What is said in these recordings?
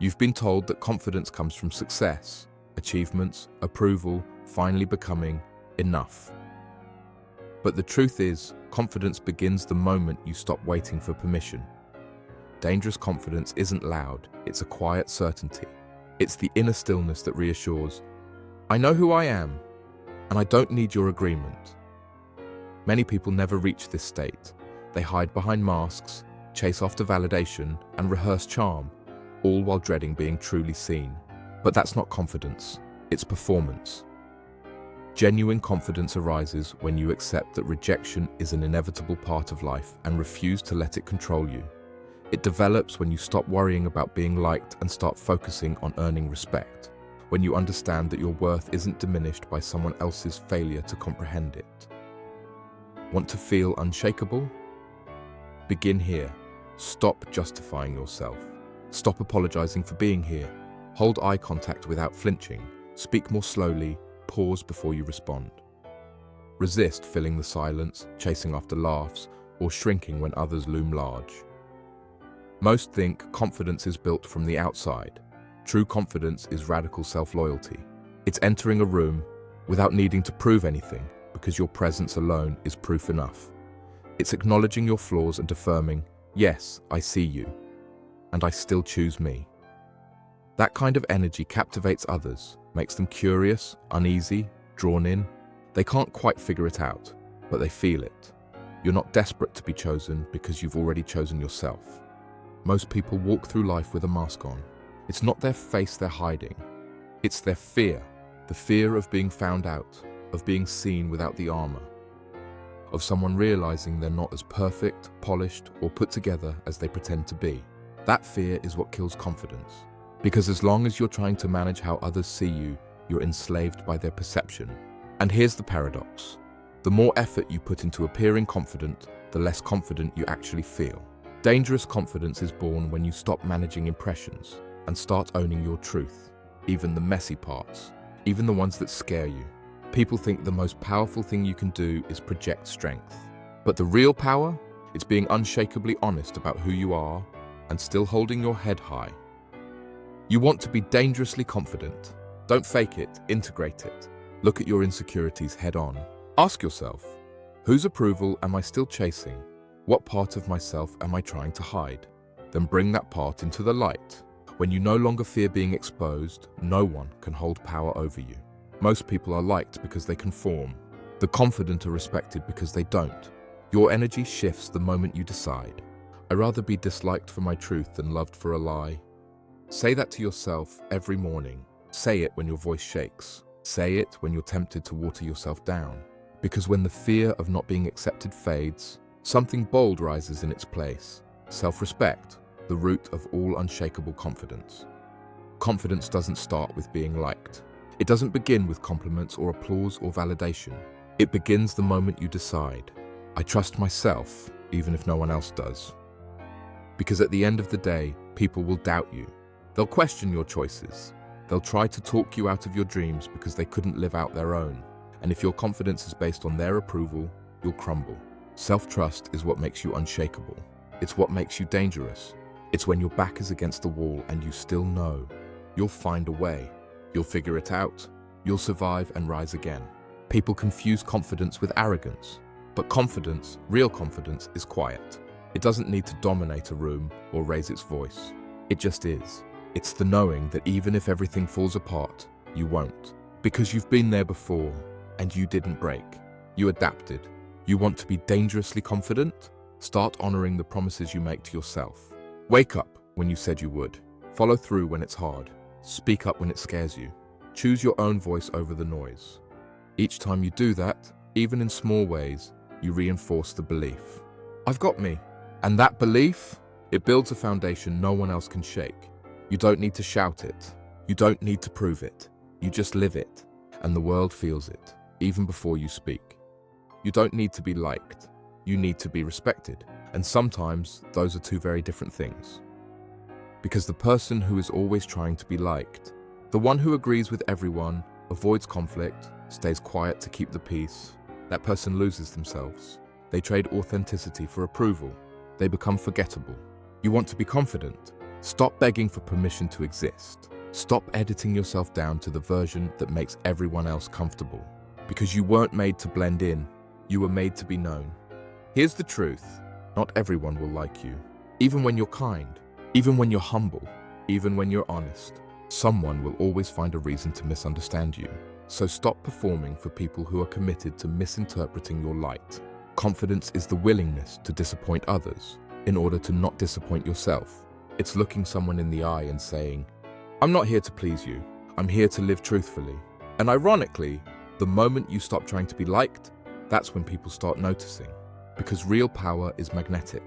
You've been told that confidence comes from success, achievements, approval, finally becoming enough. But the truth is, confidence begins the moment you stop waiting for permission. Dangerous confidence isn't loud, it's a quiet certainty. It's the inner stillness that reassures, I know who I am, and I don't need your agreement. Many people never reach this state. They hide behind masks, chase after validation, and rehearse charm, all while dreading being truly seen. But that's not confidence, it's performance. Genuine confidence arises when you accept that rejection is an inevitable part of life and refuse to let it control you. It develops when you stop worrying about being liked and start focusing on earning respect, when you understand that your worth isn't diminished by someone else's failure to comprehend it. Want to feel unshakable? Begin here. Stop justifying yourself. Stop apologizing for being here. Hold eye contact without flinching. Speak more slowly. Pause before you respond. Resist filling the silence, chasing after laughs, or shrinking when others loom large. Most think confidence is built from the outside. True confidence is radical self-loyalty. It's entering a room without needing to prove anything, because your presence alone is proof enough. It's acknowledging your flaws and affirming, yes, I see you, and I still choose me. That kind of energy captivates others, makes them curious, uneasy, drawn in. They can't quite figure it out, but they feel it. You're not desperate to be chosen because you've already chosen yourself. Most people walk through life with a mask on. It's not their face they're hiding. It's their fear. The fear of being found out, of being seen without the armor, of someone realizing they're not as perfect, polished, or put together as they pretend to be. That fear is what kills confidence. Because as long as you're trying to manage how others see you, you're enslaved by their perception. And here's the paradox. The more effort you put into appearing confident, the less confident you actually feel. Dangerous confidence is born when you stop managing impressions and start owning your truth, even the messy parts, even the ones that scare you. People think the most powerful thing you can do is project strength. But the real power is being unshakably honest about who you are and still holding your head high. You want to be dangerously confident. Don't fake it, integrate it. Look at your insecurities head on. Ask yourself, whose approval am I still chasing? What part of myself am I trying to hide? Then bring that part into the light. When you no longer fear being exposed, no one can hold power over you. Most people are liked because they conform. The confident are respected because they don't. Your energy shifts the moment you decide. I'd rather be disliked for my truth than loved for a lie. Say that to yourself every morning. Say it when your voice shakes. Say it when you're tempted to water yourself down. Because when the fear of not being accepted fades, something bold rises in its place. Self-respect, the root of all unshakable confidence. Confidence doesn't start with being liked. It doesn't begin with compliments or applause or validation. It begins the moment you decide, I trust myself, even if no one else does. Because at the end of the day, people will doubt you. They'll question your choices. They'll try to talk you out of your dreams because they couldn't live out their own. And if your confidence is based on their approval, you'll crumble. Self-trust is what makes you unshakable. It's what makes you dangerous. It's when your back is against the wall and you still know. You'll find a way. You'll figure it out. You'll survive and rise again. People confuse confidence with arrogance. But confidence, real confidence, is quiet. It doesn't need to dominate a room or raise its voice. It just is. It's the knowing that even if everything falls apart, you won't. Because you've been there before, and you didn't break. You adapted. You want to be dangerously confident? Start honoring the promises you make to yourself. Wake up when you said you would. Follow through when it's hard. Speak up when it scares you. Choose your own voice over the noise. Each time you do that, even in small ways, you reinforce the belief. I've got me. And that belief, it builds a foundation no one else can shake. You don't need to shout it. You don't need to prove it. You just live it, and the world feels it, even before you speak. You don't need to be liked. You need to be respected. And sometimes those are two very different things. Because the person who is always trying to be liked, the one who agrees with everyone, avoids conflict, stays quiet to keep the peace, that person loses themselves. They trade authenticity for approval. They become forgettable. You want to be confident? Stop begging for permission to exist. Stop editing yourself down to the version that makes everyone else comfortable. Because you weren't made to blend in, you were made to be known. Here's the truth: not everyone will like you. Even when you're kind, even when you're humble, even when you're honest, someone will always find a reason to misunderstand you. So stop performing for people who are committed to misinterpreting your light. Confidence is the willingness to disappoint others in order to not disappoint yourself. It's looking someone in the eye and saying, "I'm not here to please you. I'm here to live truthfully." And ironically, the moment you stop trying to be liked, that's when people start noticing. Because real power is magnetic.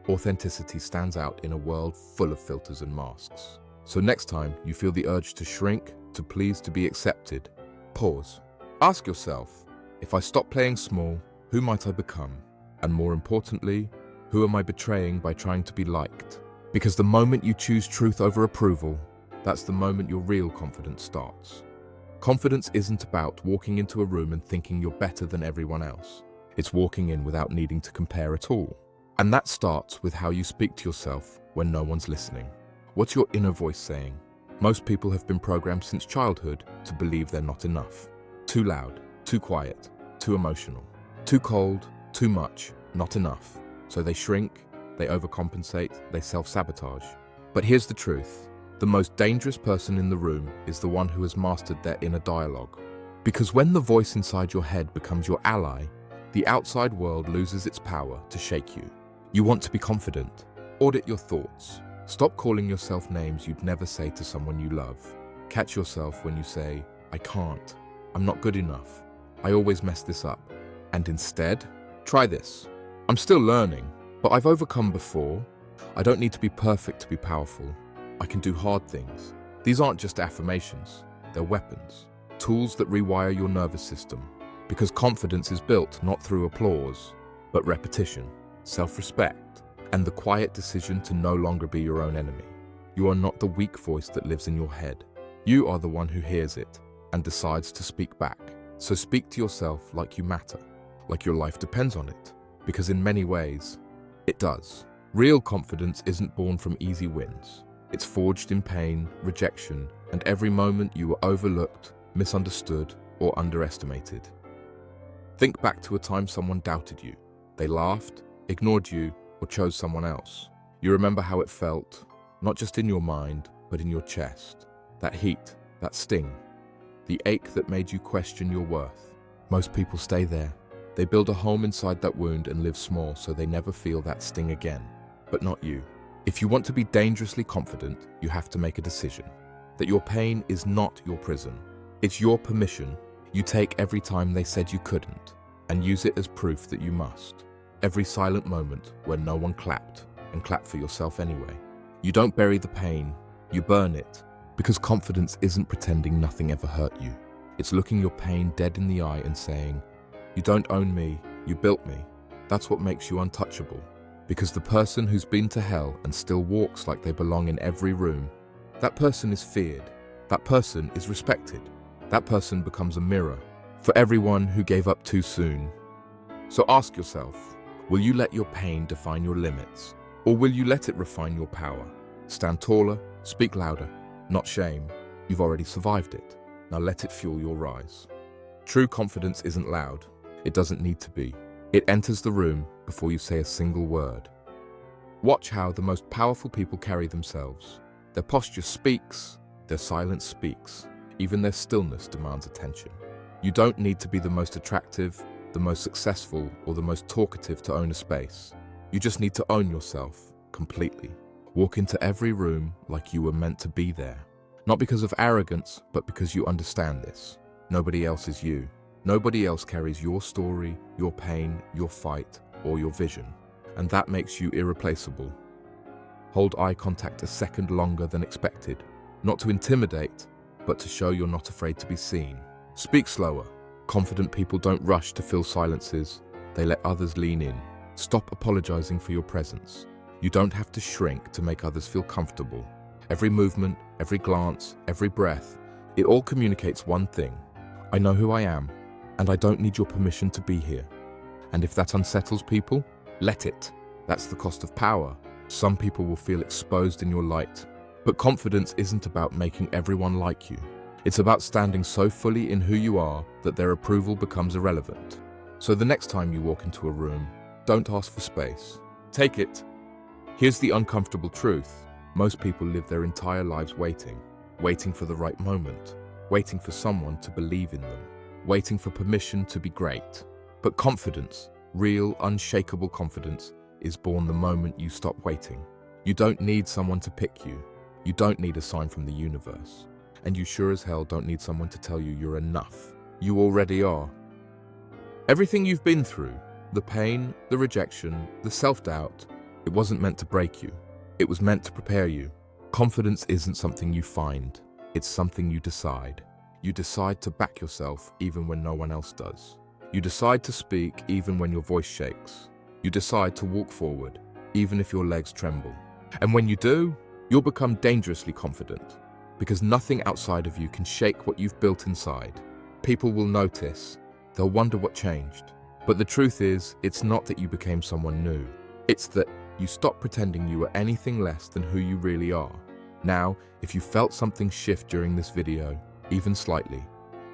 Authenticity stands out in a world full of filters and masks. So next time you feel the urge to shrink, to please, to be accepted, pause. Ask yourself, if I stop playing small, who might I become? And more importantly, who am I betraying by trying to be liked? Because the moment you choose truth over approval, that's the moment your real confidence starts. Confidence isn't about walking into a room and thinking you're better than everyone else. It's walking in without needing to compare at all. And that starts with how you speak to yourself when no one's listening. What's your inner voice saying? Most people have been programmed since childhood to believe they're not enough. Too loud, too quiet, too emotional, too cold, too much, not enough. So they shrink, they overcompensate, they self-sabotage. But here's the truth. The most dangerous person in the room is the one who has mastered their inner dialogue. Because when the voice inside your head becomes your ally, the outside world loses its power to shake you. You want to be confident. Audit your thoughts. Stop calling yourself names you'd never say to someone you love. Catch yourself when you say, "I can't. I'm not good enough. I always mess this up." And instead, try this. "I'm still learning, but I've overcome before. I don't need to be perfect to be powerful. I can do hard things." These aren't just affirmations. They're weapons. Tools that rewire your nervous system. Because confidence is built not through applause, but repetition, self-respect, and the quiet decision to no longer be your own enemy. You are not the weak voice that lives in your head. You are the one who hears it and decides to speak back. So speak to yourself like you matter, like your life depends on it, because in many ways, it does. Real confidence isn't born from easy wins. It's forged in pain, rejection, and every moment you were overlooked, misunderstood, or underestimated. Think back to a time someone doubted you. They laughed, ignored you, or chose someone else. You remember how it felt, not just in your mind, but in your chest. That heat, that sting, the ache that made you question your worth. Most people stay there. They build a home inside that wound and live small so they never feel that sting again. But not you. If you want to be dangerously confident, you have to make a decision. That your pain is not your prison. It's your permission. You take every time they said you couldn't, and use it as proof that you must. Every silent moment where no one clapped, and clap for yourself anyway. You don't bury the pain, you burn it. Because confidence isn't pretending nothing ever hurt you. It's looking your pain dead in the eye and saying, "You don't own me, you built me." That's what makes you untouchable. Because the person who's been to hell and still walks like they belong in every room, that person is feared. That person is respected. That person becomes a mirror for everyone who gave up too soon. So ask yourself, will you let your pain define your limits? Or will you let it refine your power? Stand taller, speak louder, not shame. You've already survived it. Now let it fuel your rise. True confidence isn't loud. It doesn't need to be. It enters the room before you say a single word. Watch how the most powerful people carry themselves. Their posture speaks, their silence speaks. Even their stillness demands attention. You don't need to be the most attractive, the most successful, or the most talkative to own a space. You just need to own yourself completely. Walk into every room like you were meant to be there. Not because of arrogance, but because you understand this. Nobody else is you. Nobody else carries your story, your pain, your fight, or your vision. And that makes you irreplaceable. Hold eye contact a second longer than expected. Not to intimidate, but to show you're not afraid to be seen. Speak slower. Confident people don't rush to fill silences. They let others lean in. Stop apologizing for your presence. You don't have to shrink to make others feel comfortable. Every movement, every glance, every breath, it all communicates one thing. I know who I am, and I don't need your permission to be here. And if that unsettles people, let it. That's the cost of power. Some people will feel exposed in your light. But confidence isn't about making everyone like you. It's about standing so fully in who you are that their approval becomes irrelevant. So the next time you walk into a room, don't ask for space. Take it. Here's the uncomfortable truth. Most people live their entire lives waiting for the right moment, waiting for someone to believe in them, waiting for permission to be great. But confidence, real, unshakable confidence, is born the moment you stop waiting. You don't need someone to pick you. You don't need a sign from the universe. And you sure as hell don't need someone to tell you you're enough. You already are. Everything you've been through, the pain, the rejection, the self-doubt, it wasn't meant to break you. It was meant to prepare you. Confidence isn't something you find. It's something you decide. You decide to back yourself even when no one else does. You decide to speak even when your voice shakes. You decide to walk forward even if your legs tremble. And when you do, you'll become dangerously confident, because nothing outside of you can shake what you've built inside. People will notice. They'll wonder what changed. But the truth is, it's not that you became someone new. It's that you stopped pretending you were anything less than who you really are. Now, if you felt something shift during this video, even slightly,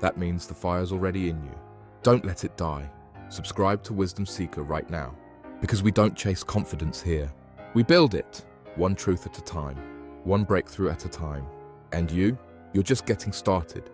that means the fire's already in you. Don't let it die. Subscribe to Wisdom Seeker right now, because we don't chase confidence here. We build it, one truth at a time, one breakthrough at a time. And you're just getting started.